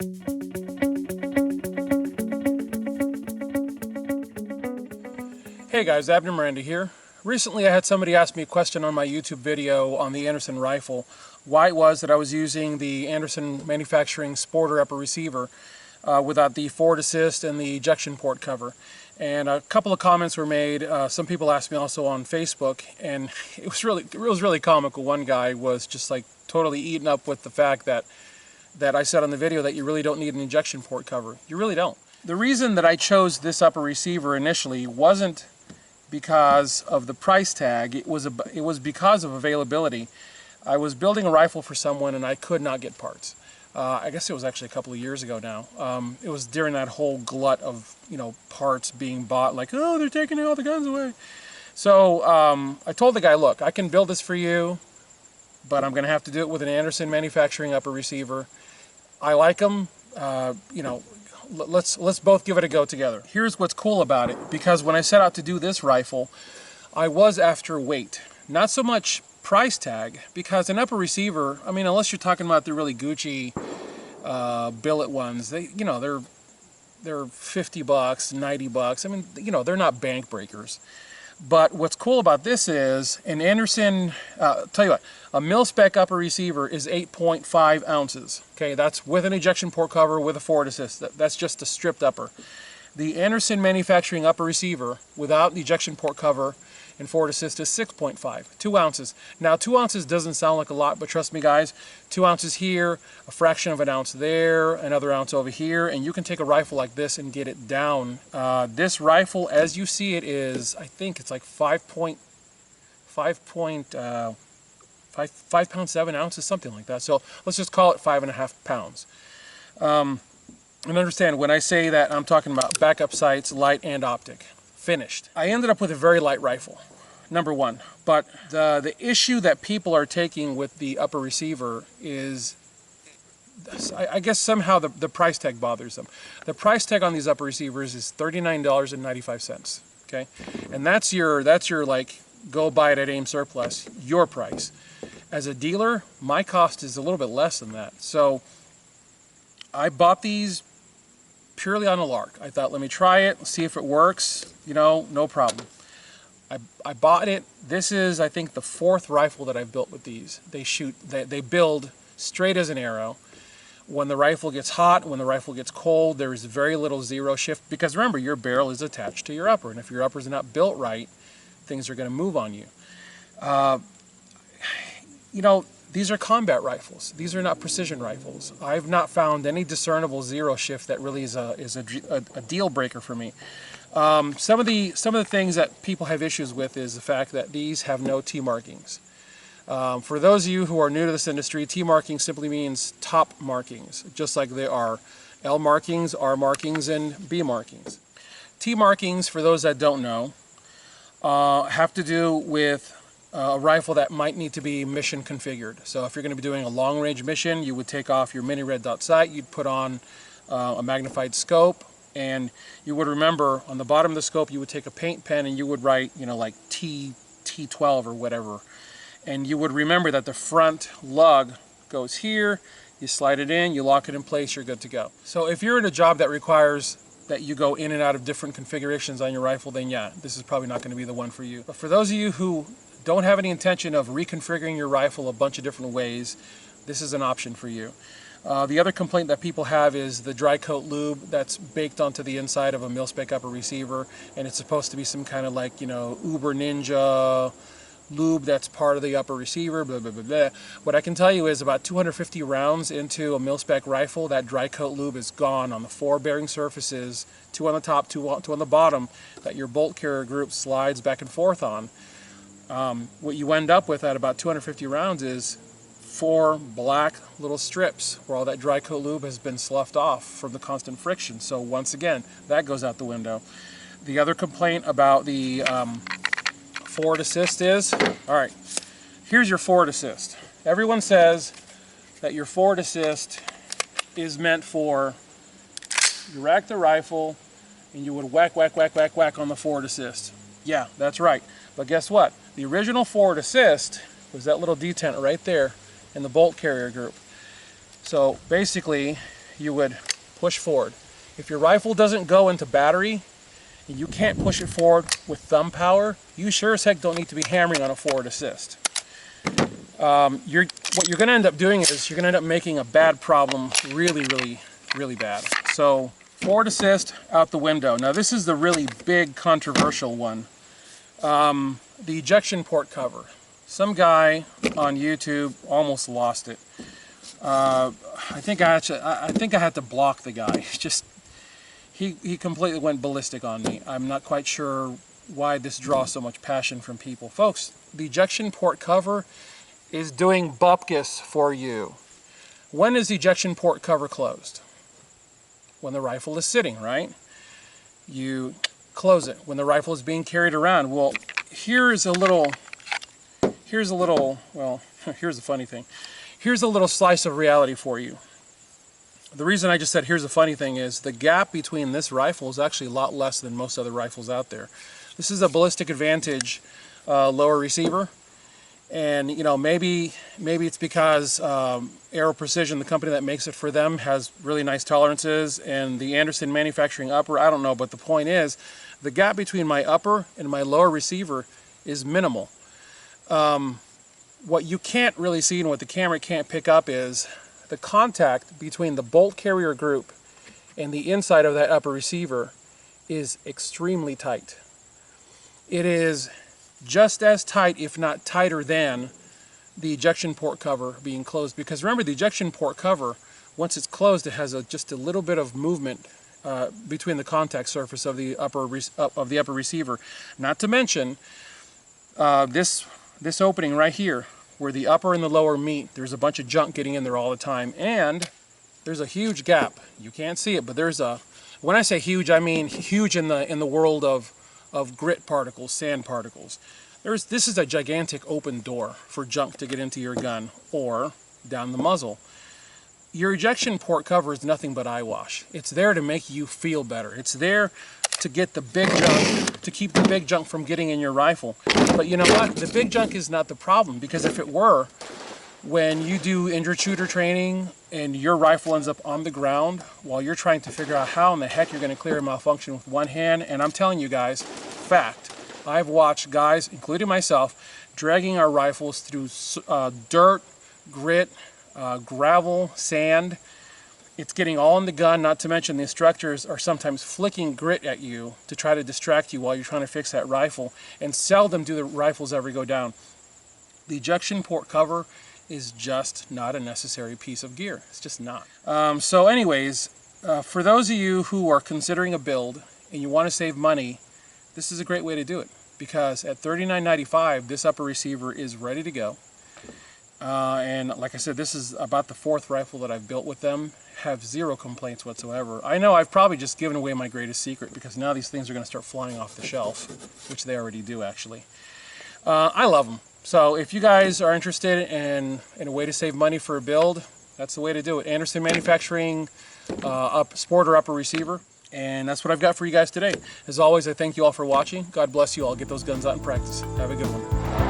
Hey guys, Abner Miranda here. Recently I had somebody ask me a question on my YouTube video on the Anderson rifle, why it was that I was using the Anderson manufacturing sporter upper receiver without the forward assist and the ejection port cover. And a couple of comments were made. Some people asked me also on Facebook, and it was really comical. One guy was just like totally eaten up with the fact that I said on the video that you really don't need an ejection port cover. You really don't. The reason that I chose this upper receiver initially wasn't because of the price tag. It was because of availability. I was building a rifle for someone and I could not get parts. I guess it was actually a couple of years ago now. It was during that whole glut of parts being bought, like, oh, they're taking all the guns away. So I told the guy, look, I can build this for you, but I'm going to have to do it with an Anderson manufacturing upper receiver. I like them. Let's both give it a go together. Here's what's cool about it, because when I set out to do this rifle, I was after weight, not so much price tag, because an upper receiver, I mean, unless you're talking about the really Gucci billet ones, they're $50, $90. I mean, they're not bank breakers. But what's cool about this is an Anderson, tell you what, a mil-spec upper receiver is 8.5 ounces. Okay, that's with an ejection port cover with a forward assist. That's just a stripped upper. The Anderson manufacturing upper receiver without the ejection port cover and forward assist is 6.5, 2 ounces. Now 2 ounces doesn't sound like a lot, but trust me guys, 2 ounces here, a fraction of an ounce there, another ounce over here, and you can take a rifle like this and get it down. This rifle, as you see it, is, I think it's like 5 pounds 7 ounces, something like that. So let's just call it 5.5 pounds. And understand, when I say that, I'm talking about backup sights, light and optic. Finished. I ended up with a very light rifle, number one. But the issue that people are taking with the upper receiver is, I guess somehow the price tag bothers them. The price tag on these upper receivers is $39.95. Okay, and that's your like, go buy it at AIM Surplus, your price. As a dealer, my cost is a little bit less than that. So I bought these purely on a lark. I thought, let me try it, see if it works, no problem. I bought it. This is, I think, the 4th rifle that I've built with these. They build straight as an arrow. When the rifle gets hot, when the rifle gets cold, there is very little zero shift, because remember, your barrel is attached to your upper, and if your upper is not built right, things are going to move on you. These are combat rifles. These are not precision rifles. I've not found any discernible zero shift that really is a deal breaker for me. Some of the things that people have issues with is the fact that these have no T markings. For those of you who are new to this industry, T marking simply means top markings, just like there are L markings, R markings, and B markings. T markings, for those that don't know, have to do with a rifle that might need to be mission configured. So if you're going to be doing a long range mission, you would take off your mini red dot sight, you'd put on a magnified scope, and you would remember on the bottom of the scope you would take a paint pen and you would write, like T12 or whatever. And you would remember that the front lug goes here, you slide it in, you lock it in place, you're good to go. So if you're in a job that requires that you go in and out of different configurations on your rifle, then yeah, this is probably not going to be the one for you. But for those of you who don't have any intention of reconfiguring your rifle a bunch of different ways, this is an option for you. The other complaint that people have is the dry coat lube that's baked onto the inside of a mil-spec upper receiver, and it's supposed to be some kind of like, Uber Ninja lube that's part of the upper receiver, blah, blah, blah, blah. What I can tell you is about 250 rounds into a mil-spec rifle, that dry coat lube is gone on the 4 bearing surfaces, 2 on the top, 2 on the bottom, that your bolt carrier group slides back and forth on. What you end up with at about 250 rounds is 4 black little strips where all that dry coat lube has been sloughed off from the constant friction. So once again, that goes out the window. The other complaint about the forward assist is, alright, here's your forward assist. Everyone says that your forward assist is meant for, you rack the rifle and you would whack, whack, whack, whack, whack on the forward assist. Yeah, that's right. But guess what? The original forward assist was that little detent right there in the bolt carrier group. So basically, you would push forward. If your rifle doesn't go into battery and you can't push it forward with thumb power, you sure as heck don't need to be hammering on a forward assist. What you're going to end up doing is you're going to end up making a bad problem really, really, really bad. So forward assist out the window. Now this is the really big controversial one. The ejection port cover. Some guy on YouTube almost lost it. I think I had to block the guy. He completely went ballistic on me. I'm not quite sure why this draws so much passion from people. Folks, the ejection port cover is doing bupkis for you. When is the ejection port cover closed? When the rifle is sitting, right? You close it when the rifle is being carried around. Well, here's the funny thing. Here's a little slice of reality for you. The reason I just said here's the funny thing is the gap between this rifle is actually a lot less than most other rifles out there. This is a Ballistic Advantage lower receiver, and you know, maybe it's because Aero Precision, the company that makes it for them, has really nice tolerances, and the Anderson manufacturing upper, I don't know, but the point is the gap between my upper and my lower receiver is minimal. What you can't really see and what the camera can't pick up is the contact between the bolt carrier group and the inside of that upper receiver is extremely tight. It is just as tight, if not tighter than the ejection port cover being closed, because remember, the ejection port cover, once it's closed, it has just a little bit of movement between the contact surface of the upper receiver. Not to mention this opening right here, where the upper and the lower meet. There's a bunch of junk getting in there all the time, and there's a huge gap. You can't see it, but there's a, when I say huge, I mean huge in the world of grit particles, sand particles. This is a gigantic open door for junk to get into your gun or down the muzzle. Your ejection port cover is nothing but eyewash. It's there to make you feel better. It's there to get the big junk, to keep the big junk from getting in your rifle. But you know what? The big junk is not the problem, because if it were, when you do injured shooter training and your rifle ends up on the ground while you're trying to figure out how in the heck you're going to clear a malfunction with one hand, and I'm telling you guys, fact, I've watched guys, including myself, dragging our rifles through dirt, grit, gravel, sand. It's getting all in the gun, not to mention the instructors are sometimes flicking grit at you to try to distract you while you're trying to fix that rifle, and seldom do the rifles ever go down. The ejection port cover is just not a necessary piece of gear. It's just not. So anyways, for those of you who are considering a build and you want to save money, this is a great way to do it, because at $39.95 this upper receiver is ready to go. And like I said, this is about the 4th rifle that I've built with them. Have zero complaints whatsoever. I know I've probably just given away my greatest secret, because now these things are going to start flying off the shelf, which they already do actually. I love them. So if you guys are interested in a way to save money for a build, that's the way to do it. Anderson Manufacturing sport or upper receiver. And that's what I've got for you guys today. As always, I thank you all for watching. God bless you all. Get those guns out in practice. Have a good one.